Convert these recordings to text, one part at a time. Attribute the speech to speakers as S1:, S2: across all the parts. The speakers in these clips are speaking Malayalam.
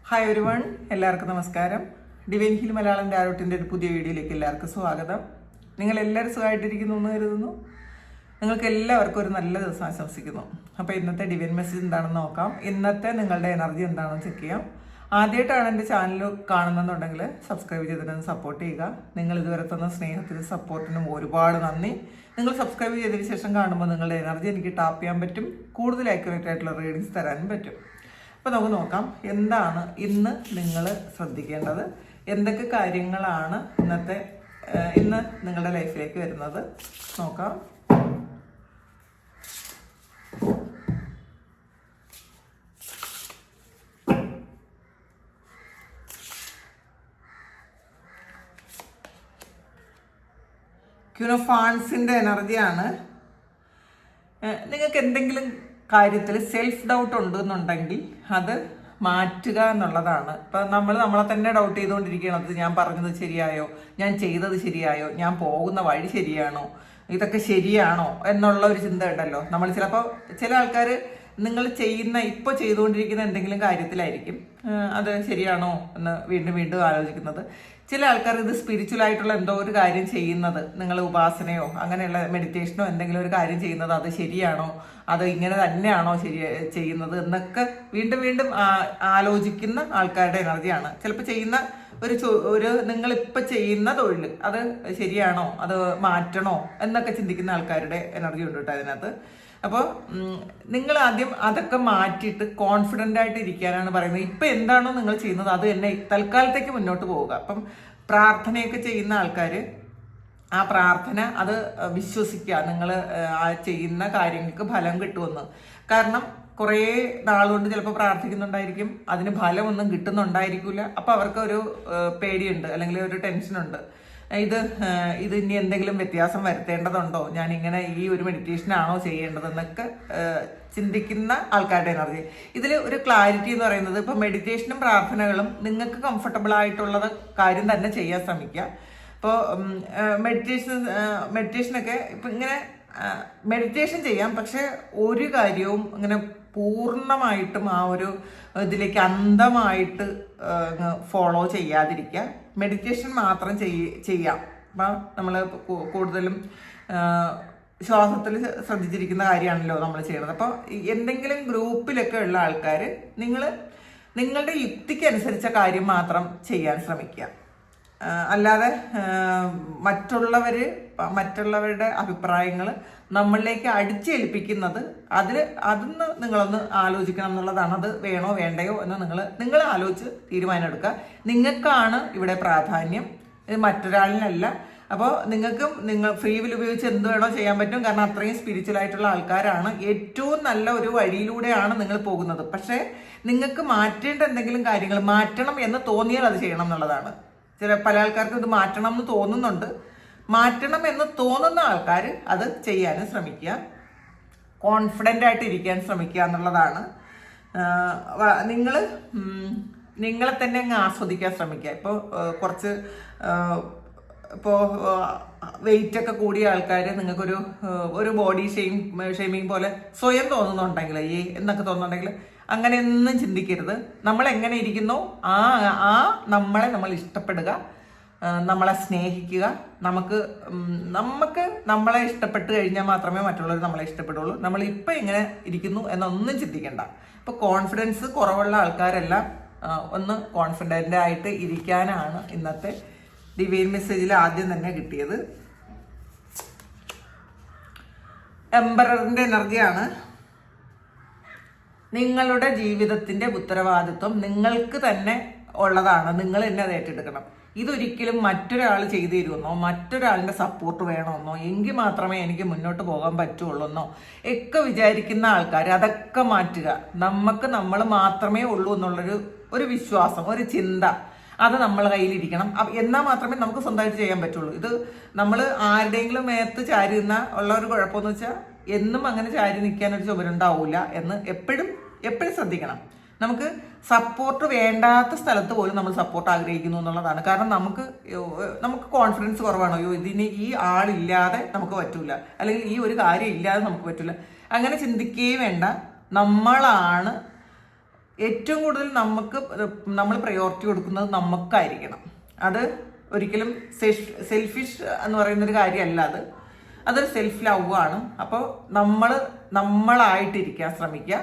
S1: ഹായ് എവരിവൺ, എല്ലാവർക്കും നമസ്കാരം. ഡിവൈൻ ഹിൽ മലയാളം ടാരോട്ടിൻ്റെ ഒരു പുതിയ വീഡിയോയിലേക്ക് എല്ലാവർക്കും സ്വാഗതം. നിങ്ങളെല്ലാവരും സുഖമായിട്ടിരിക്കുന്നു എന്ന് കരുതുന്നു. നിങ്ങൾക്ക് എല്ലാവർക്കും ഒരു നല്ല ദിവസം ആശംസിക്കുന്നു. അപ്പോൾ ഇന്നത്തെ ഡിവൈൻ മെസ്സേജ് എന്താണെന്ന് നോക്കാം. ഇന്നത്തെ നിങ്ങളുടെ എനർജി എന്താണെന്ന് ചെക്ക് ചെയ്യാം. ആദ്യമായിട്ടാണ് എൻ്റെ ചാനൽ കാണുന്നുണ്ടെങ്കിൽ സബ്സ്ക്രൈബ് ചെയ്തിട്ടൊന്ന് സപ്പോർട്ട് ചെയ്യുക. നിങ്ങൾ ഇതുവരെ തന്ന സ്നേഹത്തിനും സപ്പോർട്ടിനും ഒരുപാട് നന്ദി. നിങ്ങൾ സബ്സ്ക്രൈബ് ചെയ്തതിന് ശേഷം കാണുമ്പോൾ നിങ്ങളുടെ എനർജി എനിക്ക് ടാപ്പ് ചെയ്യാൻ പറ്റും, കൂടുതൽ ആക്യുറേറ്റ് ആയിട്ടുള്ള റീഡിങ്സ് തരാനും പറ്റും. അപ്പോൾ നമുക്ക് നോക്കാം എന്താണ് ഇന്ന് നിങ്ങൾ ശ്രദ്ധിക്കേണ്ടത്, എന്തൊക്കെ കാര്യങ്ങളാണ് ഇന്ന് നിങ്ങളുടെ ലൈഫിലേക്ക് വരുന്നത് നോക്കാം. ക്യൂൻ ഓഫ് ഫാൻസിൻ്റെ എനർജിയാണ്. നിങ്ങൾക്ക് എന്തെങ്കിലും കാര്യത്തിൽ സെൽഫ് ഡൗട്ട് ഉണ്ടെന്നുണ്ടെങ്കിൽ അത് മാറ്റുക എന്നുള്ളതാണ്. ഇപ്പം നമ്മളെ തന്നെ ഡൗട്ട് ചെയ്തുകൊണ്ടിരിക്കുകയാണ്. ഞാൻ പറഞ്ഞത് ശരിയായോ, ഞാൻ ചെയ്തത് ശരിയായോ, ഞാൻ പോകുന്ന വഴി ശരിയാണോ, ഇതൊക്കെ ശരിയാണോ എന്നുള്ള ഒരു ചിന്ത ഉണ്ടല്ലോ. നമ്മൾ ചിലപ്പോൾ ചില ആൾക്കാർ നിങ്ങൾ ഇപ്പോൾ ചെയ്തുകൊണ്ടിരിക്കുന്ന എന്തെങ്കിലും കാര്യത്തിലായിരിക്കും അത് ശരിയാണോ എന്ന് വീണ്ടും വീണ്ടും ആലോചിക്കുന്നത്. ചില ആൾക്കാർ ഇത് സ്പിരിച്വൽ ആയിട്ടുള്ള എന്തോ ഒരു കാര്യം ചെയ്യുന്നത്, നിങ്ങൾ ഉപാസനയോ അങ്ങനെയുള്ള മെഡിറ്റേഷനോ എന്തെങ്കിലും ഒരു കാര്യം ചെയ്യുന്നത് അത് ശരിയാണോ, അത് ഇങ്ങനെ തന്നെയാണോ ചെയ്യുന്നത് എന്നൊക്കെ വീണ്ടും വീണ്ടും ആലോചിക്കുന്ന ആൾക്കാരുടെ എനർജിയാണ്. ചിലപ്പോൾ ചെയ്യുന്ന നിങ്ങളിപ്പോൾ ചെയ്യുന്ന തൊഴിൽ അത് ശരിയാണോ, അത് മാറ്റണോ എന്നൊക്കെ ചിന്തിക്കുന്ന ആൾക്കാരുടെ എനർജി ഉണ്ട് കേട്ടോ അതിനകത്ത്. അപ്പോൾ നിങ്ങൾ ആദ്യം അതൊക്കെ മാറ്റിയിട്ട് കോൺഫിഡൻ്റ് ആയിട്ട് ഇരിക്കാനാണ് പറയുന്നത്. ഇപ്പം എന്താണോ നിങ്ങൾ ചെയ്യുന്നത് അത് തന്നെ തൽക്കാലത്തേക്ക് മുന്നോട്ട് പോവുക. അപ്പം പ്രാർത്ഥനയൊക്കെ ചെയ്യുന്ന ആൾക്കാർ ആ പ്രാർത്ഥന അത് വിശ്വസിക്കുക, നിങ്ങൾ ആ ചെയ്യുന്ന കാര്യങ്ങൾക്ക് ഫലം കിട്ടുമെന്ന്. കാരണം കുറേ നാളുകൊണ്ട് ചിലപ്പോൾ പ്രാർത്ഥിക്കുന്നുണ്ടായിരിക്കും, അതിന് ഫലമൊന്നും കിട്ടുന്നുണ്ടായിരിക്കില്ല. അപ്പോൾ അവർക്ക് ഒരു പേടിയുണ്ട്, അല്ലെങ്കിൽ ഒരു ടെൻഷനുണ്ട്. ഇത് ഇനി എന്തെങ്കിലും വ്യത്യാസം വരുത്തേണ്ടതുണ്ടോ, ഞാൻ ഇങ്ങനെ ഈ ഒരു മെഡിറ്റേഷനാണോ ചെയ്യേണ്ടതെന്നൊക്കെ ചിന്തിക്കുന്ന ആൾക്കാരുടെ എനർജി. ഇതിൽ ഒരു ക്ലാരിറ്റി എന്ന് പറയുന്നത്, ഇപ്പം മെഡിറ്റേഷനും പ്രാർത്ഥനകളും നിങ്ങൾക്ക് കംഫർട്ടബിൾ ആയിട്ടുള്ളത് കാര്യം തന്നെ ചെയ്യാൻ ശ്രമിക്കുക. ഇപ്പോൾ മെഡിറ്റേഷനൊക്കെ ഇപ്പം ഇങ്ങനെ മെഡിറ്റേഷൻ ചെയ്യാം, പക്ഷെ ഒരു കാര്യവും ഇങ്ങനെ പൂർണ്ണമായിട്ടും ആ ഒരു ഇതിലേക്ക് അന്ധമായിട്ട് ഫോളോ ചെയ്യാതിരിക്കുക. മെഡിറ്റേഷൻ മാത്രം ചെയ്യാം. അപ്പം നമ്മൾ കൂടുതലും ശ്വാസത്തിൽ ശ്രദ്ധിച്ചിരിക്കുന്ന കാര്യമാണല്ലോ നമ്മൾ ചെയ്യുന്നത്. അപ്പോൾ എന്തെങ്കിലും ഗ്രൂപ്പിലൊക്കെ ഉള്ള ആൾക്കാർ നിങ്ങളുടെ യുക്തിക്ക് അനുസരിച്ച കാര്യം മാത്രം ചെയ്യാൻ ശ്രമിക്കുക. അല്ലാതെ മറ്റുള്ളവരുടെ അഭിപ്രായങ്ങൾ നമ്മളിലേക്ക് അടിച്ചേൽപ്പിക്കുന്നത് അതിന്ന് നിങ്ങളൊന്ന് ആലോചിക്കണം എന്നുള്ളതാണ്. അത് വേണോ വേണ്ടയോ എന്ന് നിങ്ങൾ ആലോചിച്ച് തീരുമാനം എടുക്കുക. നിങ്ങൾക്കാണ് ഇവിടെ പ്രാധാന്യം, ഇത് മറ്റൊരാളിനല്ല. അപ്പോൾ നിങ്ങൾ ഫ്രീ വിൽ ഉപയോഗിച്ച് എന്ത് വേണോ ചെയ്യാൻ പറ്റും. കാരണം അത്രയും സ്പിരിച്വൽ ആയിട്ടുള്ള ആൾക്കാരാണ്. ഏറ്റവും നല്ല ഒരു വഴിയിലൂടെയാണ് നിങ്ങൾ പോകുന്നത്. പക്ഷേ നിങ്ങൾക്ക് മാറ്റേണ്ട എന്തെങ്കിലും കാര്യങ്ങൾ മാറ്റണം എന്ന് തോന്നിയാൽ അത് ചെയ്യണം എന്നുള്ളതാണ്. പല ആൾക്കാർക്കും ഇത് മാറ്റണം എന്ന് തോന്നുന്നുണ്ട്. മാറ്റണം എന്ന് തോന്നുന്ന ആൾക്കാർ അത് ചെയ്യാനും ശ്രമിക്കുക, കോൺഫിഡൻ്റ് ആയിട്ട് ഇരിക്കാൻ ശ്രമിക്കുക എന്നുള്ളതാണ്. നിങ്ങളെ തന്നെ അങ്ങ് ആസ്വദിക്കാൻ ശ്രമിക്കുക. ഇപ്പോൾ വെയിറ്റ് ഒക്കെ കൂടിയ ആൾക്കാർ നിങ്ങൾക്കൊരു ബോഡി ഷെയ്മിങ് പോലെ സ്വയം തോന്നുന്നുണ്ടെങ്കിൽ എന്നൊക്കെ തോന്നുന്നുണ്ടെങ്കിൽ അങ്ങനെയൊന്നും ചിന്തിക്കരുത്. നമ്മൾ എങ്ങനെ ഇരിക്കുന്നോ നമ്മൾ ഇഷ്ടപ്പെടുക, നമ്മളെ സ്നേഹിക്കുക. നമുക്ക് നമ്മളെ ഇഷ്ടപ്പെട്ട് കഴിഞ്ഞാൽ മാത്രമേ മറ്റുള്ളവർ നമ്മളെ ഇഷ്ടപ്പെടുള്ളൂ. നമ്മൾ ഇപ്പം എങ്ങനെ ഇരിക്കുന്നു എന്നൊന്നും ചിന്തിക്കണ്ട. ഇപ്പോൾ കോൺഫിഡൻസ് കുറവുള്ള ആൾക്കാരെല്ലാം ഒന്ന് കോൺഫിഡൻ്റ് ആയിട്ട് ഇരിക്കാനാണ് ഇന്നത്തെ ഡിവൈൻ മെസ്സേജിൽ ആദ്യം തന്നെ കിട്ടിയത്. എംപററിന്റെ എനർജിയാണ്. നിങ്ങളുടെ ജീവിതത്തിന്റെ ഉത്തരവാദിത്വം നിങ്ങൾക്ക് തന്നെ ഉള്ളതാണ്. നിങ്ങൾ തന്നെ അത് ഏറ്റെടുക്കണം. ഇതൊരിക്കലും മറ്റൊരാൾ ചെയ്തു തരുമെന്നോ മറ്റൊരാളിന്റെ സപ്പോർട്ട് വേണമെന്നോ എങ്കിൽ മാത്രമേ എനിക്ക് മുന്നോട്ട് പോകാൻ പറ്റുള്ളൂ ഒക്കെ വിചാരിക്കുന്ന ആൾക്കാർ അതൊക്കെ മാറ്റുക. നമ്മൾ മാത്രമേ ഉള്ളൂ എന്നുള്ളൊരു വിശ്വാസം, ഒരു ചിന്ത അത് നമ്മളെ കയ്യിലിരിക്കണം. എന്നാൽ മാത്രമേ നമുക്ക് സ്വന്തമായിട്ട് ചെയ്യാൻ പറ്റുള്ളൂ. ഇത് നമ്മൾ ആരുടെയെങ്കിലും മേത്ത് ചാരി നിന്നാൽ ഉള്ള ഒരു കുഴപ്പമെന്ന് വെച്ചാൽ എന്നും അങ്ങനെ ചാരി നിൽക്കാനൊരു ചുമരുണ്ടാവില്ല എന്ന് എപ്പോഴും ശ്രദ്ധിക്കണം. നമുക്ക് സപ്പോർട്ട് വേണ്ടാത്ത സ്ഥലത്ത് പോലും നമ്മൾ സപ്പോർട്ട് ആഗ്രഹിക്കുന്നു എന്നുള്ളതാണ്. കാരണം നമുക്ക് കോൺഫിഡൻസ് കുറവാണ്. ഇതിന് ഈ ആളില്ലാതെ നമുക്ക് പറ്റൂല, അല്ലെങ്കിൽ ഈ ഒരു കാര്യം ഇല്ലാതെ നമുക്ക് പറ്റൂല, അങ്ങനെ ചിന്തിക്കുകയും വേണ്ട. നമ്മളാണ് ഏറ്റവും കൂടുതൽ നമ്മൾ പ്രയോറിറ്റി കൊടുക്കുന്നത് നമുക്കായിരിക്കണം. അത് ഒരിക്കലും സെൽഫിഷ് എന്ന് പറയുന്നൊരു കാര്യമല്ല, അതൊരു സെൽഫ് ലവ് ആണ്. അപ്പോൾ നമ്മളായിട്ടിരിക്കാൻ ശ്രമിക്കുക.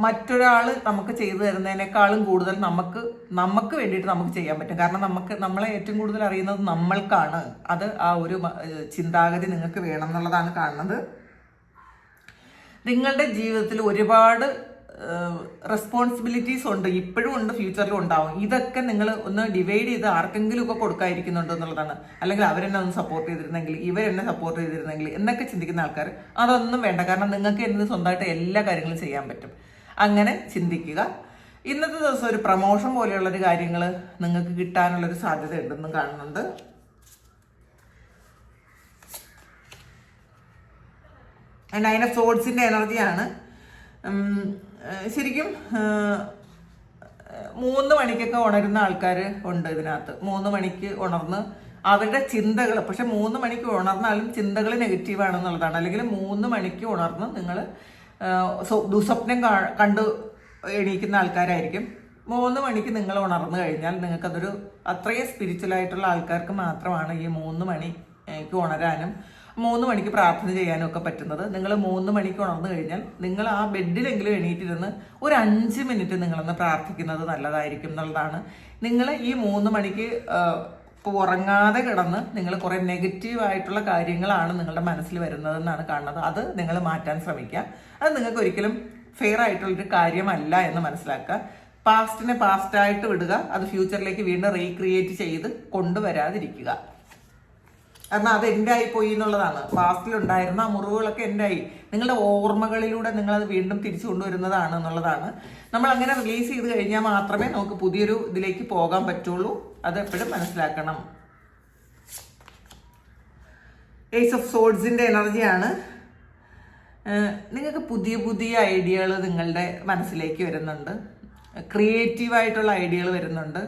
S1: മറ്റൊരാൾ നമുക്ക് ചെയ്തു തരുന്നതിനേക്കാളും കൂടുതൽ നമുക്ക് വേണ്ടിയിട്ട് നമുക്ക് ചെയ്യാൻ പറ്റും. കാരണം നമ്മളെ ഏറ്റവും കൂടുതൽ അറിയുന്നത് നമ്മൾക്കാണ്. അത് ആ ഒരു ചിന്താഗതി നിങ്ങൾക്ക് വേണം എന്നുള്ളതാണ് കാണുന്നത്. നിങ്ങളുടെ ജീവിതത്തിൽ ഒരുപാട് റെസ്പോൺസിബിലിറ്റീസ് ഉണ്ട്, ഇപ്പോഴും ഉണ്ട്, ഫ്യൂച്ചറിലും ഉണ്ടാവും. ഇതൊക്കെ നിങ്ങൾ ഒന്ന് ഡിവൈഡ് ചെയ്ത് ആർക്കെങ്കിലും ഒക്കെ കൊടുക്കാതിരിക്കുന്നുണ്ട് എന്നുള്ളതാണ്. അല്ലെങ്കിൽ അവരെന്നെ ഒന്ന് സപ്പോർട്ട് ചെയ്തിരുന്നെങ്കിൽ, ഇവരെന്നെ സപ്പോർട്ട് ചെയ്തിരുന്നെങ്കിൽ എന്നൊക്കെ ചിന്തിക്കുന്ന ആൾക്കാർ അതൊന്നും വേണ്ട. കാരണം നിങ്ങൾക്ക് എന്ന് സ്വന്തമായിട്ട് എല്ലാ കാര്യങ്ങളും ചെയ്യാൻ പറ്റും. അങ്ങനെ ചിന്തിക്കുക. ഇന്നത്തെ ദിവസം ഒരു പ്രമോഷൻ പോലെയുള്ളൊരു കാര്യങ്ങൾ നിങ്ങൾക്ക് കിട്ടാനുള്ളൊരു സാധ്യത ഉണ്ടെന്നും കാണുന്നുണ്ട്. നയൻ ഓഫ് സോഡ്സിന്റെ എനർജിയാണ്. ശരിക്കും 3 മണിക്കൊക്കെ ഉണരുന്ന ആൾക്കാർ ഉണ്ട് ഇതിനകത്ത്. 3 മണിക്ക് ഉണർന്ന് അവരുടെ ചിന്തകൾ, പക്ഷെ 3 മണിക്ക് ഉണർന്നാലും ചിന്തകൾ നെഗറ്റീവാണെന്നുള്ളതാണ്. അല്ലെങ്കിൽ 3 മണിക്ക് ഉണർന്ന് നിങ്ങൾ ദുസ്വപ്നം കണ്ടു എണീക്കുന്ന ആൾക്കാരായിരിക്കും. 3 മണിക്ക് നിങ്ങൾ ഉണർന്നു കഴിഞ്ഞാൽ നിങ്ങൾക്കതൊരു അത്രയും സ്പിരിച്വൽ ആയിട്ടുള്ള ആൾക്കാർക്ക് മാത്രമാണ് ഈ 3 മണിക്ക് ഉണരാനും 3 മണിക്ക് പ്രാർത്ഥന ചെയ്യാനും ഒക്കെ പറ്റുന്നത്. നിങ്ങൾ 3 മണിക്ക് ഉണർന്നു കഴിഞ്ഞാൽ നിങ്ങൾ ആ ബെഡിലെങ്കിലും എണീറ്റിരുന്ന് ഒരു 5 മിനിറ്റ് നിങ്ങളൊന്ന് പ്രാർത്ഥിക്കുന്നത് നല്ലതായിരിക്കും എന്നുള്ളതാണ്. നിങ്ങൾ ഈ 3 മണിക്ക് ഉറങ്ങാതെ കിടന്ന് നിങ്ങൾ കുറെ നെഗറ്റീവായിട്ടുള്ള കാര്യങ്ങളാണ് നിങ്ങളുടെ മനസ്സിൽ വരുന്നതെന്നാണ് കാണുന്നത്. അത് നിങ്ങൾ മാറ്റാൻ ശ്രമിക്കുക. അത് നിങ്ങൾക്ക് ഒരിക്കലും ഫെയർ ആയിട്ടുള്ളൊരു കാര്യമല്ല എന്ന് മനസ്സിലാക്കുക. പാസ്റ്റിനെ പാസ്റ്റായിട്ട് വിടുക. അത് ഫ്യൂച്ചറിലേക്ക് വീണ്ടും റീക്രിയേറ്റ് ചെയ്ത് കൊണ്ടുവരാതിരിക്കുക. കാരണം അത് എൻ്റെ ആയിപ്പോയി എന്നുള്ളതാണ്. പാസ്റ്റിലുണ്ടായിരുന്ന ആ മുറിവുകളൊക്കെ എൻ്റെ ആയി. നിങ്ങളുടെ ഓർമ്മകളിലൂടെ നിങ്ങളത് വീണ്ടും തിരിച്ചു കൊണ്ടുവരുന്നതാണ് എന്നുള്ളതാണ്. നമ്മൾ അങ്ങനെ റിലീസ് ചെയ്ത് കഴിഞ്ഞാൽ മാത്രമേ നമുക്ക് പുതിയൊരു ഇതിലേക്ക് പോകാൻ പറ്റുള്ളൂ. അത് എപ്പോഴും മനസ്സിലാക്കണം. ഏസ് ഓഫ് സോഡ്സിന്റെ എനർജിയാണ്. നിങ്ങൾക്ക് പുതിയ പുതിയ ഐഡിയകൾ നിങ്ങളുടെ മനസ്സിലേക്ക് വരുന്നുണ്ട്. ക്രിയേറ്റീവായിട്ടുള്ള ഐഡിയകൾ വരുന്നുണ്ട്.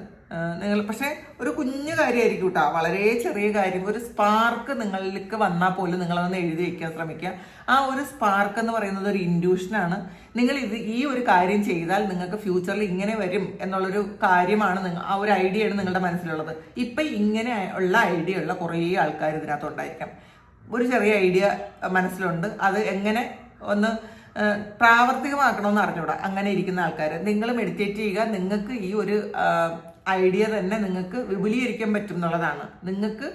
S1: നിങ്ങൾ പക്ഷെ ഒരു കുഞ്ഞു കാര്യമായിരിക്കും കേട്ടോ, വളരെ ചെറിയ കാര്യം. ഒരു സ്പാർക്ക് നിങ്ങൾക്ക് വന്നാൽ പോലും നിങ്ങളതൊന്ന് എഴുതി വയ്ക്കാൻ ശ്രമിക്കുക. ആ ഒരു സ്പാർക്ക് എന്ന് പറയുന്നത് ഒരു ഇൻഡ്യൂഷനാണ്. നിങ്ങൾ ഈ ഒരു കാര്യം ചെയ്താൽ നിങ്ങൾക്ക് ഫ്യൂച്ചറിൽ ഇങ്ങനെ വരും എന്നുള്ളൊരു കാര്യമാണ് ആ ഒരു ഐഡിയയാണ് നിങ്ങളുടെ മനസ്സിലുള്ളത്. ഇപ്പം ഇങ്ങനെ ഉള്ള ഐഡിയ ഉള്ള കുറേ ആൾക്കാർ ഇതിനകത്തുണ്ടായിരിക്കാം. ഒരു ചെറിയ ഐഡിയ മനസ്സിലുണ്ട്, അത് എങ്ങനെ ഒന്ന് പ്രാവർത്തികമാക്കണമെന്ന് അറിഞ്ഞൂടാ. അങ്ങനെ ഇരിക്കുന്ന ആൾക്കാർ നിങ്ങൾ മെഡിറ്റേറ്റ് ചെയ്യുക. നിങ്ങൾക്ക് ഈ ഒരു ഐഡിയ തന്നെ നിങ്ങൾക്ക് വിപുലീകരിക്കാൻ പറ്റും എന്നുള്ളതാണ്. നിങ്ങൾക്ക്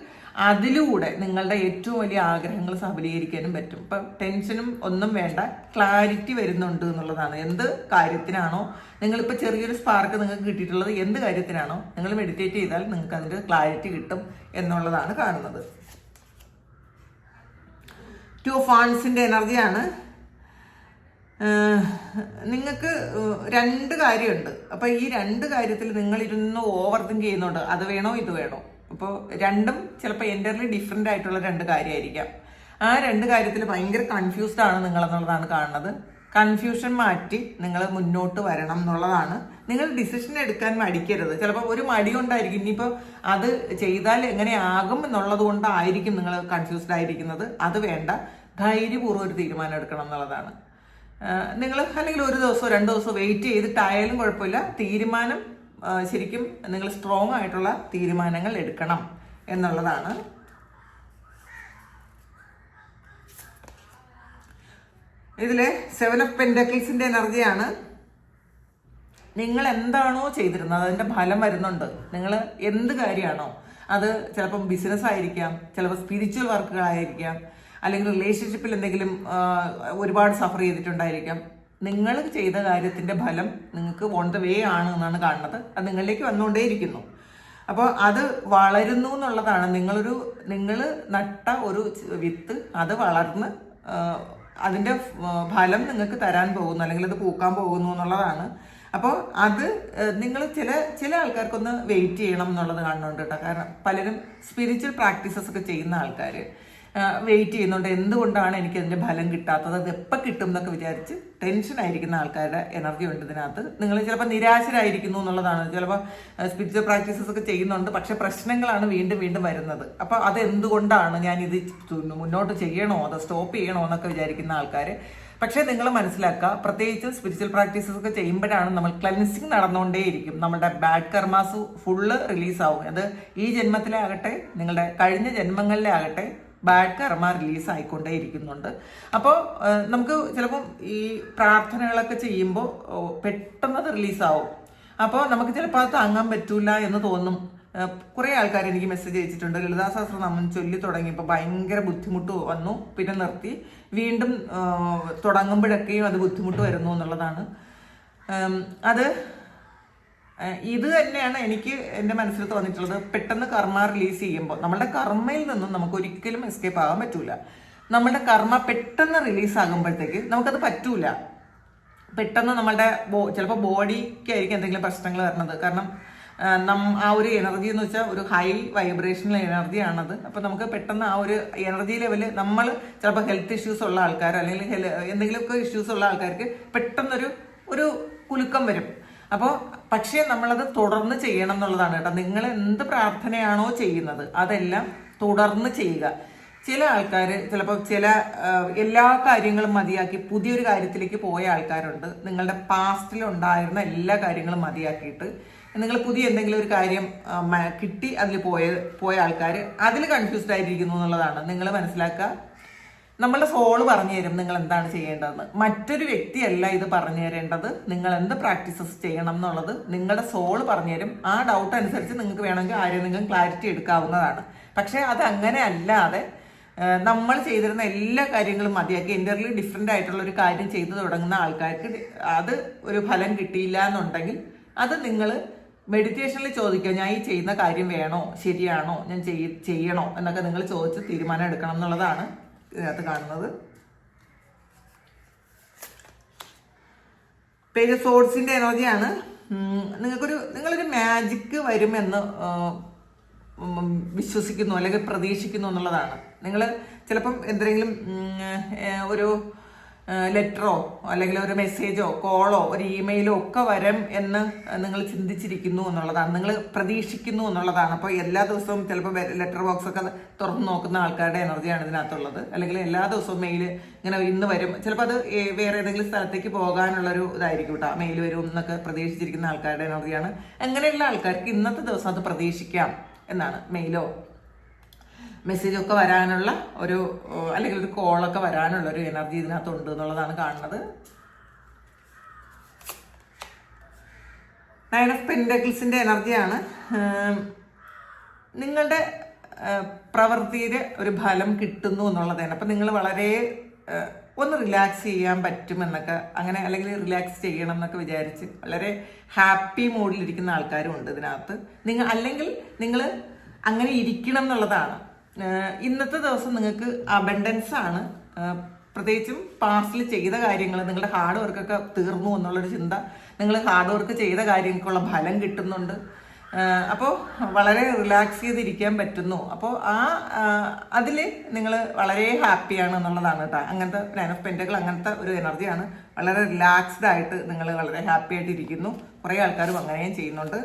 S1: അതിലൂടെ നിങ്ങളുടെ ഏറ്റവും വലിയ ആഗ്രഹങ്ങൾ സഫലീകരിക്കാനും പറ്റും. ഇപ്പം ടെൻഷനും ഒന്നും വേണ്ട, ക്ലാരിറ്റി വരുന്നുണ്ട് എന്നുള്ളതാണ്. എന്ത് കാര്യത്തിനാണോ നിങ്ങളിപ്പോൾ ചെറിയൊരു സ്പാർക്ക് നിങ്ങൾക്ക് കിട്ടിയിട്ടുള്ളത്, എന്ത് കാര്യത്തിനാണോ നിങ്ങൾ മെഡിറ്റേറ്റ് ചെയ്താൽ നിങ്ങൾക്ക് അതിൻ്റെ ക്ലാരിറ്റി കിട്ടും എന്നുള്ളതാണ് കാണുന്നത്. 2 ഓഫ് വാൻഡ്സിന്റെ എനർജിയാണ്. നിങ്ങൾക്ക് 2 കാര്യമുണ്ട്. അപ്പൊ ഈ 2 കാര്യത്തിൽ നിങ്ങൾ ഇരുന്ന് ഓവർ തിങ്ക് ചെയ്യുന്നുണ്ട്, അത് വേണോ ഇത് വേണോ. അപ്പോൾ രണ്ടും ചിലപ്പോൾ എൻ്റർലി ഡിഫറെൻ്റ് ആയിട്ടുള്ള 2 കാര്യമായിരിക്കാം. ആ 2 കാര്യത്തിൽ ഭയങ്കര കൺഫ്യൂസ്ഡ് ആണ് നിങ്ങൾ എന്നുള്ളതാണ് കാണുന്നത്. കൺഫ്യൂഷൻ മാറ്റി നിങ്ങൾ മുന്നോട്ട് വരണം എന്നുള്ളതാണ്. നിങ്ങൾ ഡിസിഷൻ എടുക്കാൻ മടിക്കരുത്. ചിലപ്പോൾ ഒരു മടി കൊണ്ടായിരിക്കും, ഇനിയിപ്പോൾ അത് ചെയ്താൽ എങ്ങനെയാകും എന്നുള്ളത് കൊണ്ടായിരിക്കും നിങ്ങൾ കൺഫ്യൂസ്ഡ് ആയിരിക്കുന്നത്. അത് വേണ്ട, ധൈര്യപൂർവ്വം ഒരു തീരുമാനം എടുക്കണം എന്നുള്ളതാണ്. നിങ്ങൾ അല്ലെങ്കിൽ 1 ദിവസമോ 2 ദിവസമോ വെയിറ്റ് ചെയ്തിട്ടായാലും കുഴപ്പമില്ല. തീരുമാനം ശരിക്കും നിങ്ങൾ സ്ട്രോങ് ആയിട്ടുള്ള തീരുമാനങ്ങൾ എടുക്കണം എന്നുള്ളതാണ്. ഇതിലെ 7 ഓഫ് പെന്റക്കിൾസിന്റെ എനർജിയാണ്. നിങ്ങൾ എന്താണോ ചെയ്തിരുന്നത് അതിന്റെ ഫലം വരുന്നുണ്ട്. നിങ്ങൾ എന്ത് കാര്യമാണോ, അത് ചിലപ്പം ബിസിനസ് ആയിരിക്കാം, ചിലപ്പോൾ സ്പിരിച്വൽ വർക്കുകളായിരിക്കാം, അല്ലെങ്കിൽ റിലേഷൻഷിപ്പിൽ എന്തെങ്കിലും ഒരുപാട് സഫർ ചെയ്തിട്ടുണ്ടായിരിക്കാം. നിങ്ങൾ ചെയ്ത കാര്യത്തിന്റെ ഫലം നിങ്ങൾക്ക് ഓൺ ദ വേ ആണ് എന്നാണ് കാണുന്നത്. അത് നിങ്ങളിലേക്ക് വന്നുകൊണ്ടേയിരിക്കുന്നു. അപ്പോൾ അത് വളരുന്നു എന്നുള്ളതാണ്. നിങ്ങൾ നട്ട ഒരു വിത്ത് അത് വളർന്ന് അതിന്റെ ഫലം നിങ്ങൾക്ക് തരാൻ പോകുന്നു, അല്ലെങ്കിൽ അത് പൂക്കാൻ പോകുന്നു എന്നുള്ളതാണ്. അപ്പോൾ അത് നിങ്ങൾ ചില ആൾക്കാർക്കൊന്ന് വെയിറ്റ് ചെയ്യണം എന്നുള്ളത് കാണുന്നുണ്ട് കേട്ടോ. കാരണം പലരും സ്പിരിച്വൽ പ്രാക്ടീസസ് ഒക്കെ ചെയ്യുന്ന ആൾക്കാർ വെയിറ്റ് ചെയ്യുന്നുണ്ട്. എന്തുകൊണ്ടാണ് എനിക്ക് അതിന്റെ ഫലം കിട്ടാത്തത്, അത് എപ്പോൾ കിട്ടും എന്നൊക്കെ വിചാരിച്ച് ടെൻഷൻ ആയിരിക്കുന്ന ആൾക്കാരുടെ എനർജി ഉണ്ട് ഇതിനകത്ത്. നിങ്ങൾ ചിലപ്പോൾ നിരാശരായിരിക്കുന്നു എന്നുള്ളതാണ്. ചിലപ്പോൾ സ്പിരിച്വൽ പ്രാക്ടീസസ് ഒക്കെ ചെയ്യുന്നുണ്ട്, പക്ഷെ പ്രശ്നങ്ങളാണ് വീണ്ടും വീണ്ടും വരുന്നത്. അപ്പോൾ അത് എന്തുകൊണ്ടാണ്, ഞാൻ ഇത് മുന്നോട്ട് ചെയ്യണോ അതോ സ്റ്റോപ്പ് ചെയ്യണോ എന്നൊക്കെ വിചാരിക്കുന്ന ആൾക്കാർ പക്ഷേ നിങ്ങൾ മനസ്സിലാക്കുക, പ്രത്യേകിച്ച് സ്പിരിച്വൽ പ്രാക്ടീസസ് ഒക്കെ ചെയ്യുമ്പോഴാണ് നമ്മൾ ക്ലെൻസിങ് നടന്നുകൊണ്ടേയിരിക്കും. നമ്മുടെ ബാഡ് കർമാസ് ഫുള്ള് റിലീസാവും. അത് ഈ ജന്മത്തിലെ ആകട്ടെ, നിങ്ങളുടെ കഴിഞ്ഞ ജന്മങ്ങളിലെ ആകട്ടെ, ബാഡ് കർമ്മ റിലീസ് ആയിക്കൊണ്ടേ ഇരിക്കുന്നുണ്ട്. അപ്പോൾ നമുക്ക് ചിലപ്പം ഈ പ്രാർത്ഥനകളൊക്കെ ചെയ്യുമ്പോൾ പെട്ടെന്ന് അത് റിലീസാവും. അപ്പോൾ നമുക്ക് ചിലപ്പോൾ അത് താങ്ങാൻ പറ്റൂല എന്ന് തോന്നും. കുറേ ആൾക്കാർ എനിക്ക് മെസ്സേജ് അയച്ചിട്ടുണ്ട്, ലളിതാ സഹസ്രനാമം ചൊല്ലി തുടങ്ങിയപ്പോൾ ഭയങ്കര ബുദ്ധിമുട്ട് വന്നു, പിന്നെ നിർത്തി, വീണ്ടും തുടങ്ങുമ്പോഴൊക്കെയും അത് ബുദ്ധിമുട്ട് വരുന്നു എന്നുള്ളതാണ്. അത് ഇത് തന്നെയാണ് എനിക്ക് എൻ്റെ മനസ്സിൽ തോന്നിയിട്ടുള്ളത്. പെട്ടെന്ന് കർമ്മ റിലീസ് ചെയ്യുമ്പോൾ നമ്മളുടെ കർമ്മയിൽ നിന്നും നമുക്ക് ഒരിക്കലും എസ്കേപ്പ് ആകാൻ പറ്റൂല. നമ്മളുടെ കർമ്മ പെട്ടെന്ന് റിലീസ് ആകുമ്പോഴത്തേക്ക് നമുക്കത് പറ്റൂല. പെട്ടെന്ന് നമ്മളുടെ ചിലപ്പോൾ ബോഡിക്കായിരിക്കും എന്തെങ്കിലും പ്രശ്നങ്ങൾ വരുന്നത്. കാരണം ആ ഒരു എനർജി എന്ന് വെച്ചാൽ ഒരു ഹൈ വൈബ്രേഷണൽ എനർജിയാണത്. അപ്പോൾ നമുക്ക് പെട്ടെന്ന് ആ ഒരു എനർജി ലെവല്, നമ്മൾ ചിലപ്പോൾ ഹെൽത്ത് ഇഷ്യൂസ് ഉള്ള ആൾക്കാർ അല്ലെങ്കിൽ എന്തെങ്കിലുമൊക്കെ ഇഷ്യൂസ് ഉള്ള ആൾക്കാർക്ക് പെട്ടെന്നൊരു കുലുക്കം വരും. അപ്പോൾ പക്ഷേ നമ്മളത് തുടർന്ന് ചെയ്യണം എന്നുള്ളതാണ് കേട്ടോ. നിങ്ങൾ എന്ത് പ്രാർത്ഥനയാണോ ചെയ്യുന്നത് അതെല്ലാം തുടർന്ന് ചെയ്യുക. ചില ആൾക്കാർ ചിലപ്പോൾ എല്ലാ കാര്യങ്ങളും മതിയാക്കി പുതിയൊരു കാര്യത്തിലേക്ക് പോയ ആൾക്കാരുണ്ട്. നിങ്ങളുടെ പാസ്റ്റിലുണ്ടായിരുന്ന എല്ലാ കാര്യങ്ങളും മതിയാക്കിയിട്ട് നിങ്ങൾ പുതിയ എന്തെങ്കിലും ഒരു കാര്യം കിട്ടി അതിൽ പോയ ആൾക്കാർ അതിൽ കൺഫ്യൂസ്ഡ് ആയിരിക്കുന്നു എന്നുള്ളതാണ്. നിങ്ങൾ മനസ്സിലാക്കുക, നമ്മളുടെ സോള് പറഞ്ഞു തരും നിങ്ങൾ എന്താണ് ചെയ്യേണ്ടതെന്ന്. മറ്റൊരു വ്യക്തിയല്ല ഇത് പറഞ്ഞു തരേണ്ടത്. നിങ്ങൾ എന്ത് പ്രാക്ടീസസ് ചെയ്യണം എന്നുള്ളത് നിങ്ങളുടെ സോള് പറഞ്ഞു തരും. ആ ഡൗട്ട് അനുസരിച്ച് നിങ്ങൾക്ക് വേണമെങ്കിൽ ആരെങ്കിലും ക്ലാരിറ്റി എടുക്കാവുന്നതാണ്. പക്ഷേ അത് അങ്ങനെ അല്ലാതെ നമ്മൾ ചെയ്തിരുന്ന എല്ലാ കാര്യങ്ങളും മതിയാക്കി എൻ്റർലി ഡിഫറെൻ്റ് ആയിട്ടുള്ള ഒരു കാര്യം ചെയ്തു തുടങ്ങുന്ന ആൾക്കാർക്ക് അത് ഒരു ഫലം കിട്ടിയില്ല എന്നുണ്ടെങ്കിൽ അത് നിങ്ങൾ മെഡിറ്റേഷനിൽ ചോദിക്കുക, ഞാൻ ഈ ചെയ്യുന്ന കാര്യം വേണോ, ശരിയാണോ, ഞാൻ ചെയ്യണോ എന്നൊക്കെ നിങ്ങൾ ചോദിച്ച് തീരുമാനം എടുക്കണം എന്നുള്ളതാണ് ഇതിനകത്ത് കാണുന്നത്. പേജ് ഓഫ് സോർഡ്സിന്റെ എനർജിയാണ്. നിങ്ങളൊരു മാജിക്ക് വരുമെന്ന് വിശ്വസിക്കുന്നു അല്ലെങ്കിൽ പ്രതീക്ഷിക്കുന്നു എന്നുള്ളതാണ്. നിങ്ങൾ ചിലപ്പം എന്തെങ്കിലും ഒരു ലെറ്ററോ അല്ലെങ്കിൽ ഒരു മെസ്സേജോ കോളോ ഒരു ഇമെയിലോ ഒക്കെ വരും എന്ന് നിങ്ങൾ ചിന്തിച്ചിരിക്കുന്നു എന്നുള്ളതാണ്, നിങ്ങൾ പ്രതീക്ഷിക്കുന്നു എന്നുള്ളതാണ്. അപ്പോൾ എല്ലാ ദിവസവും ചിലപ്പോൾ ലെറ്റർ ബോക്സ് ഒക്കെ തുറന്ന് നോക്കുന്ന ആൾക്കാരുടെ എനർജിയാണ് ഇതിനകത്തുള്ളത്. അല്ലെങ്കിൽ എല്ലാ ദിവസവും മെയിൽ ഇങ്ങനെ ഇന്ന് വരും, ചിലപ്പോൾ അത് വേറെ ഏതെങ്കിലും സ്ഥലത്തേക്ക് പോകാനുള്ളൊരു ഇതായിരിക്കും കേട്ടോ, മെയിൽ വരും എന്നൊക്കെ പ്രതീക്ഷിച്ചിരിക്കുന്ന ആൾക്കാരുടെ എനർജിയാണ്. അങ്ങനെയുള്ള ആൾക്കാർക്ക് ഇന്നത്തെ ദിവസം അത് പ്രതീക്ഷിക്കാം എന്നാണ്. മെയിലോ മെസ്സേജൊക്കെ വരാനുള്ള ഒരു അല്ലെങ്കിൽ ഒരു കോളൊക്കെ വരാനുള്ള ഒരു എനർജി ഇതിനകത്തുണ്ട് എന്നുള്ളതാണ് കാണുന്നത്. 9 ഓഫ് പെന്റക്കിൾസിന്റെ എനർജിയാണ്. നിങ്ങളുടെ പ്രവൃത്തിയിൽ ഒരു ഫലം കിട്ടുന്നു എന്നുള്ളതാണ്. അപ്പം നിങ്ങൾ വളരെ ഒന്ന് റിലാക്സ് ചെയ്യാൻ പറ്റുമെന്നൊക്കെ അങ്ങനെ അല്ലെങ്കിൽ റിലാക്സ് ചെയ്യണം എന്നൊക്കെ വിചാരിച്ച് വളരെ ഹാപ്പി മൂഡിലിരിക്കുന്ന ആൾക്കാരും ഉണ്ട് ഇതിനകത്ത്. അല്ലെങ്കിൽ നിങ്ങൾ അങ്ങനെ ഇരിക്കണം എന്നുള്ളതാണ്. ഇന്നത്തെ ദിവസം നിങ്ങൾക്ക് അബൻഡൻസ് ആണ്. പ്രത്യേകിച്ചും പാസ്റ്റിൽ ചെയ്ത കാര്യങ്ങൾ നിങ്ങളുടെ ഹാർഡ് വർക്കൊക്കെ തീർന്നു എന്നുള്ളൊരു ചിന്ത, നിങ്ങൾ ഹാർഡ് വർക്ക് ചെയ്ത കാര്യങ്ങൾക്കുള്ള ഫലം കിട്ടുന്നുണ്ട്. അപ്പോൾ വളരെ റിലാക്സ് ചെയ്തിരിക്കാൻ പറ്റുന്നു. അപ്പോൾ അതിൽ നിങ്ങൾ വളരെ ഹാപ്പിയാണ് എന്നുള്ളതാണ് കേട്ടോ. അങ്ങനത്തെ 9 ഓഫ് പെന്റക്കിൾ അങ്ങനത്തെ ഒരു എനർജിയാണ്. വളരെ റിലാക്സ്ഡ് ആയിട്ട് നിങ്ങൾ വളരെ ഹാപ്പി ആയിട്ട് ഇരിക്കുന്നു. കുറേ ആൾക്കാരും അങ്ങനെയും ചെയ്യുന്നുണ്ട്.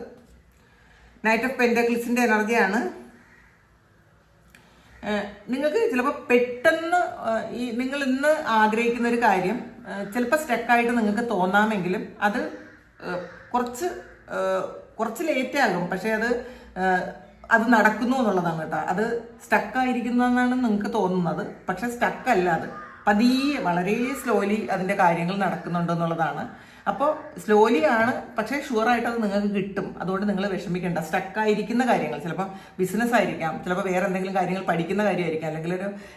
S1: നൈറ്റ് ഓഫ് പെന്റക്കിൾസിന്റെ എനർജിയാണ്. നിങ്ങൾക്ക് ചിലപ്പോൾ പെട്ടെന്ന് നിങ്ങൾ ഇന്ന് ആഗ്രഹിക്കുന്ന ഒരു കാര്യം ചിലപ്പോൾ സ്റ്റക്കായിട്ട് നിങ്ങൾക്ക് തോന്നാമെങ്കിലും അത് കുറച്ച് ലേറ്റ് ആകും. പക്ഷെ അത് നടക്കുന്നു എന്നുള്ളതാണ് കേട്ടോ. അത് സ്റ്റക്കായിരിക്കുന്നതെന്നാണ് നിങ്ങൾക്ക് തോന്നുന്നത്, പക്ഷെ സ്റ്റക്കല്ല, അത് പതിയെ വളരെ സ്ലോലി അതിൻ്റെ കാര്യങ്ങൾ നടക്കുന്നുണ്ട് എന്നുള്ളതാണ്. അപ്പോൾ സ്ലോലി ആണ്, പക്ഷേ ഷുവറായിട്ട് അത് നിങ്ങൾക്ക് കിട്ടും. അതുകൊണ്ട് നിങ്ങൾ വിഷമിക്കേണ്ട. സ്റ്റക്കായിരിക്കുന്ന കാര്യങ്ങൾ ചിലപ്പോൾ ബിസിനസ് ആയിരിക്കാം, ചിലപ്പോൾ വേറെ എന്തെങ്കിലും കാര്യങ്ങൾ പഠിക്കുന്ന കാര്യമായിരിക്കാം, അല്ലെങ്കിൽ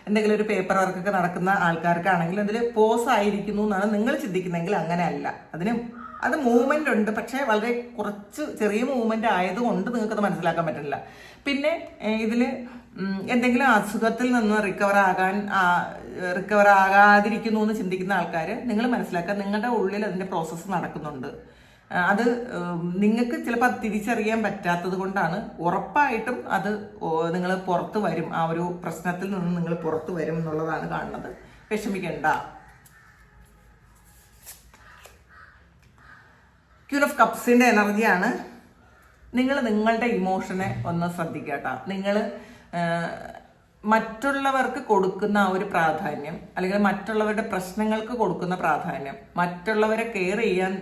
S1: എന്തെങ്കിലും ഒരു പേപ്പർ വർക്കൊക്കെ നടക്കുന്ന ആൾക്കാർക്കാണെങ്കിൽ അതിൽ പോസ് ആയിരിക്കുന്നു എന്നാണ് നിങ്ങൾ ചിന്തിക്കുന്നതെങ്കിൽ അങ്ങനെയല്ല. അത് മൂവ്മെന്റ് ഉണ്ട്, പക്ഷേ വളരെ ചെറിയ മൂവ്മെന്റ് ആയതുകൊണ്ട് നിങ്ങൾക്കത് മനസ്സിലാക്കാൻ പറ്റില്ല. പിന്നെ ഇതിൽ എന്തെങ്കിലും അസുഖത്തിൽ നിന്ന് റിക്കവർ ആകാതിരിക്കുന്നു എന്ന് ചിന്തിക്കുന്ന ആൾക്കാർ നിങ്ങൾ മനസ്സിലാക്കുക, നിങ്ങളുടെ ഉള്ളിൽ അതിൻ്റെ പ്രോസസ്സ് നടക്കുന്നുണ്ട്. അത് നിങ്ങൾക്ക് ചിലപ്പോൾ അത് തിരിച്ചറിയാൻ പറ്റാത്തത് കൊണ്ടാണ്. ഉറപ്പായിട്ടും അത് നിങ്ങൾ പുറത്ത് വരും. ആ ഒരു പ്രശ്നത്തിൽ നിന്ന് നിങ്ങൾ പുറത്ത് വരും എന്നുള്ളതാണ് കാണുന്നത്. വിഷമിക്കേണ്ട. ക്യൂൻ ഓഫ് കപ്സിന്റെ എനർജിയാണ്. നിങ്ങൾ നിങ്ങളുടെ ഇമോഷനെ ഒന്ന് ശ്രദ്ധിക്കുക കേട്ടോ. നിങ്ങൾ മറ്റുള്ളവർക്ക് കൊടുക്കുന്ന ആ ഒരു പ്രാധാന്യം, അല്ലെങ്കിൽ മറ്റുള്ളവരുടെ പ്രശ്നങ്ങൾക്ക് കൊടുക്കുന്ന പ്രാധാന്യം, മറ്റുള്ളവരെ കെയർ ചെയ്യാൻ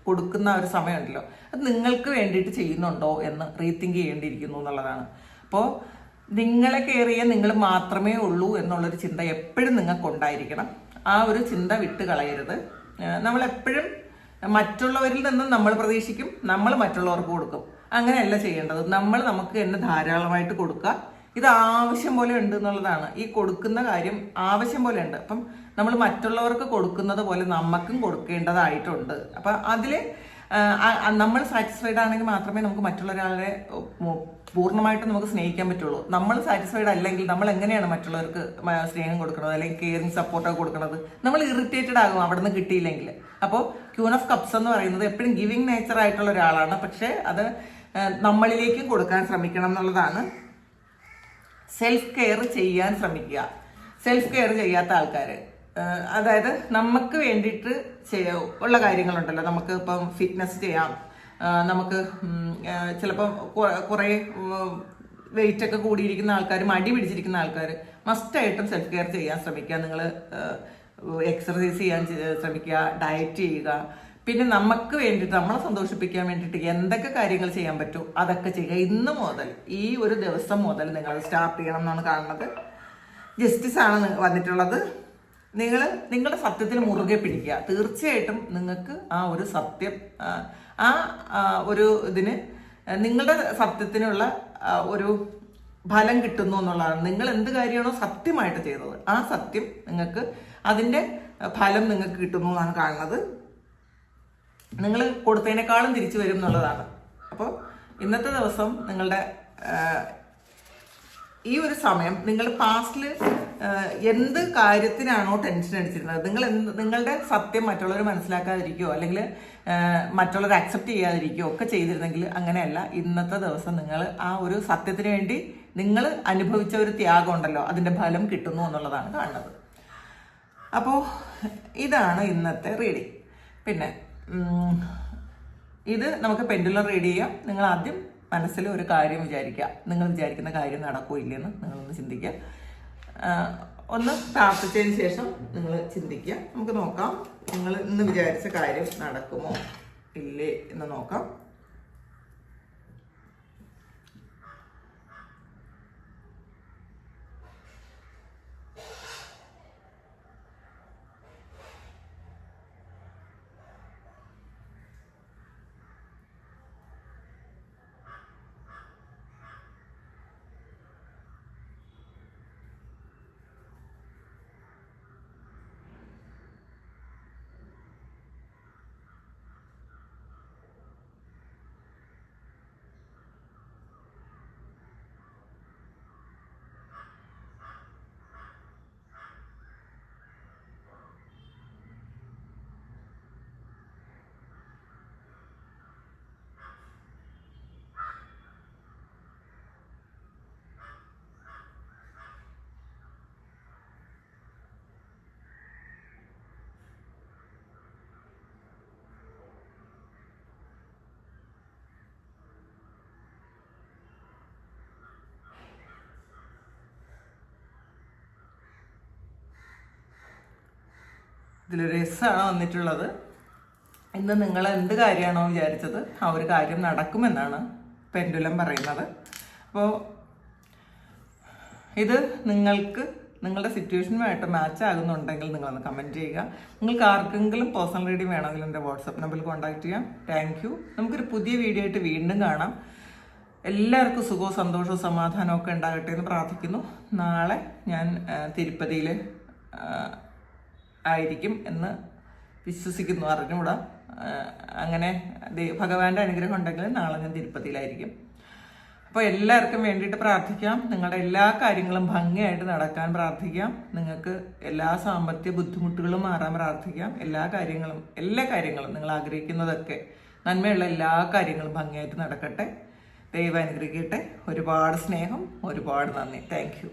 S1: കൊടുക്കുന്ന ഒരു സമയമുണ്ടല്ലോ, അത് നിങ്ങൾക്ക് വേണ്ടിയിട്ട് ചെയ്യുന്നുണ്ടോ എന്ന് റീതിങ്ക് ചെയ്യേണ്ടിയിരിക്കുന്നു എന്നുള്ളതാണ്. അപ്പോൾ നിങ്ങളെ കെയർ ചെയ്യാൻ നിങ്ങൾ മാത്രമേ ഉള്ളൂ എന്നുള്ളൊരു ചിന്ത എപ്പോഴും നിങ്ങൾക്ക് ഉണ്ടായിരിക്കണം. ആ ഒരു ചിന്ത വിട്ട് കളയരുത്. നമ്മളെപ്പോഴും മറ്റുള്ളവരിൽ നിന്നും നമ്മൾ പ്രതീക്ഷിക്കും, നമ്മൾ മറ്റുള്ളവർക്ക് കൊടുക്കും. അങ്ങനെയല്ല ചെയ്യേണ്ടത്. നമ്മൾ നമുക്ക് തന്നെ ധാരാളമായിട്ട് കൊടുക്കുക. ഇത് ആവശ്യം പോലെ ഉണ്ട് എന്നുള്ളതാണ്. ഈ കൊടുക്കുന്ന കാര്യം ആവശ്യം പോലെ ഉണ്ട്. അപ്പം നമ്മൾ മറ്റുള്ളവർക്ക് കൊടുക്കുന്നത് പോലെ നമുക്കും കൊടുക്കേണ്ടതായിട്ടുണ്ട്. അപ്പം അതിൽ നമ്മൾ സാറ്റിസ്ഫൈഡ് ആണെങ്കിൽ മാത്രമേ നമുക്ക് മറ്റുള്ള ഒരാളെ പൂർണ്ണമായിട്ടും നമുക്ക് സ്നേഹിക്കാൻ പറ്റുള്ളൂ. നമ്മൾ സാറ്റിസ്ഫൈഡ് അല്ലെങ്കിൽ നമ്മൾ എങ്ങനെയാണ് മറ്റുള്ളവർക്ക് സ്നേഹം കൊടുക്കുന്നത് അല്ലെങ്കിൽ കെയറിങ് സപ്പോർട്ടൊക്കെ കൊടുക്കുന്നത്? നമ്മൾ ഇറിറ്റേറ്റഡ് ആകും അവിടെ നിന്ന് കിട്ടിയില്ലെങ്കിൽ. അപ്പോൾ ക്യൂൻ ഓഫ് കപ്സ് എന്ന് പറയുന്നത് എപ്പോഴും ഗിവിങ് നേച്ചർ ആയിട്ടുള്ള ഒരാളാണ്. പക്ഷേ അത് നമ്മളിലേക്കും കൊടുക്കാൻ ശ്രമിക്കണം എന്നുള്ളതാണ്. സെൽഫ് കെയർ ചെയ്യാൻ ശ്രമിക്കുക. സെൽഫ് കെയർ ചെയ്യാത്ത ആൾക്കാർ, അതായത് നമുക്ക് വേണ്ടിയിട്ട് ഉള്ള കാര്യങ്ങളുണ്ടല്ലോ. നമുക്ക് ഇപ്പം ഫിറ്റ്നസ് ചെയ്യാം, നമുക്ക് ചിലപ്പം കുറേ വെയിറ്റ് ഒക്കെ കൂടിയിരിക്കുന്ന ആൾക്കാർ, മടി പിടിച്ചിരിക്കുന്ന ആൾക്കാർ മസ്റ്റായിട്ടും സെൽഫ് കെയർ ചെയ്യാൻ ശ്രമിക്കുക. നിങ്ങൾ എക്സർസൈസ് ചെയ്യാൻ ശ്രമിക്കുക, ഡയറ്റ് ചെയ്യുക. പിന്നെ നമുക്ക് വേണ്ടിയിട്ട്, നമ്മളെ സന്തോഷിപ്പിക്കാൻ വേണ്ടിയിട്ട് എന്തൊക്കെ കാര്യങ്ങൾ ചെയ്യാൻ പറ്റും അതൊക്കെ ചെയ്യുക. ഇന്ന് മുതൽ, ഈ ഒരു ദിവസം മുതൽ നിങ്ങൾ സ്റ്റാർട്ട് ചെയ്യണം എന്നാണ് കാണുന്നത്. ജസ്റ്റിസ് ആണ് വന്നിട്ടുള്ളത്. നിങ്ങൾ നിങ്ങളുടെ സത്യത്തിൽ മുറുകെ പിടിക്കുക. തീർച്ചയായിട്ടും നിങ്ങൾക്ക് ആ ഒരു സത്യം, ആ ഒരു ഇതിന്, നിങ്ങളുടെ സത്യത്തിനുള്ള ഒരു ഫലം കിട്ടുന്നു എന്നുള്ളതാണ്. നിങ്ങൾ എന്ത് കാര്യമാണോ സത്യമായിട്ട് ചെയ്തത്, ആ സത്യം നിങ്ങൾക്ക്, അതിൻ്റെ ഫലം നിങ്ങൾക്ക് കിട്ടുന്നു എന്നാണ് കാണുന്നത്. നിങ്ങൾ കൊടുത്തതിനേക്കാളും തിരിച്ചു വരും എന്നുള്ളതാണ്. അപ്പോൾ ഇന്നത്തെ ദിവസം നിങ്ങളുടെ ഈ ഒരു സമയം, നിങ്ങൾ പാസ്റ്റിൽ എന്ത് കാര്യത്തിനാണോ ടെൻഷൻ അടിച്ചിരുന്നത്, നിങ്ങളുടെ സത്യം മറ്റുള്ളവർ മനസ്സിലാക്കാതിരിക്കുകയോ അല്ലെങ്കിൽ മറ്റുള്ളവർ അക്സെപ്റ്റ് ചെയ്യാതിരിക്കുകയോ ഒക്കെ ചെയ്തിരുന്നെങ്കിൽ, അങ്ങനെയല്ല. ഇന്നത്തെ ദിവസം നിങ്ങൾ ആ ഒരു സത്യത്തിന് വേണ്ടി നിങ്ങൾ അനുഭവിച്ച ഒരു ത്യാഗം ഉണ്ടല്ലോ, അതിൻ്റെ ഫലം കിട്ടുന്നു എന്നുള്ളതാണ് കാണുന്നത്. അപ്പോൾ ഇതാണ് ഇന്നത്തെ റീഡിങ്. പിന്നെ ഇത് നമുക്ക് പെൻഡുലം റീഡ് ചെയ്യാം. നിങ്ങൾ ആദ്യം മനസ്സിൽ ഒരു കാര്യം വിചാരിക്കുക. നിങ്ങൾ വിചാരിക്കുന്ന കാര്യം നടക്കോ ഇല്ലെന്ന് നിങ്ങളൊന്ന് ചിന്തിക്കുക. ഒന്ന് പ്രാർത്ഥിച്ചതിന് ശേഷം നിങ്ങൾ ചിന്തിക്കുക. നമുക്ക് നോക്കാം, നിങ്ങൾ ഇന്ന് വിചാരിച്ച കാര്യം നടക്കുമോ ഇല്ലേ എന്ന് നോക്കാം. ഇതിലൊരു എസ്സാണ് വന്നിട്ടുള്ളത്. ഇന്ന് നിങ്ങൾ എന്ത് കാര്യമാണോ വിചാരിച്ചത് ആ ഒരു കാര്യം നടക്കുമെന്നാണ് പെൻഡുലം പറയുന്നത്. അപ്പോൾ ഇത് നിങ്ങൾക്ക് നിങ്ങളുടെ സിറ്റുവേഷനുമായിട്ട് മാച്ച് ആകുന്നുണ്ടെങ്കിൽ നിങ്ങളൊന്ന് കമൻറ്റ് ചെയ്യുക. നിങ്ങൾക്ക് ആർക്കെങ്കിലും പേഴ്സണൽ റീഡിങ് വേണമെങ്കിൽ എൻ്റെ വാട്സപ്പ് നമ്പറിൽ കോൺടാക്ട് ചെയ്യാം. Thank you. നമുക്കൊരു പുതിയ വീഡിയോ ആയിട്ട് വീണ്ടും കാണാം. എല്ലാവർക്കും സുഖവും സന്തോഷവും സമാധാനവും ഒക്കെ ഉണ്ടാകട്ടെ എന്ന് പ്രാർത്ഥിക്കുന്നു. നാളെ ഞാൻ തിരുപ്പതിയിൽ ആയിരിക്കും എന്ന് വിശ്വസിക്കുന്നു. അറിഞ്ഞുകൂടാ, അങ്ങനെ ഭഗവാന്റെ അനുഗ്രഹം ഉണ്ടെങ്കിൽ നാളെ ഞാൻ തിരുപ്പതിയിലായിരിക്കും. അപ്പോൾ എല്ലാവർക്കും വേണ്ടിയിട്ട് പ്രാർത്ഥിക്കാം. നിങ്ങളുടെ എല്ലാ കാര്യങ്ങളും ഭംഗിയായിട്ട് നടക്കാൻ പ്രാർത്ഥിക്കാം. നിങ്ങൾക്ക് എല്ലാ സാമ്പത്തിക ബുദ്ധിമുട്ടുകളും മാറാൻ പ്രാർത്ഥിക്കാം. എല്ലാ കാര്യങ്ങളും നിങ്ങൾ ആഗ്രഹിക്കുന്നതൊക്കെ, നന്മയുള്ള എല്ലാ കാര്യങ്ങളും ഭംഗിയായിട്ട് നടക്കട്ടെ. ദൈവം അനുഗ്രഹിക്കട്ടെ. ഒരുപാട് സ്നേഹം, ഒരുപാട് നന്ദി. Thank you.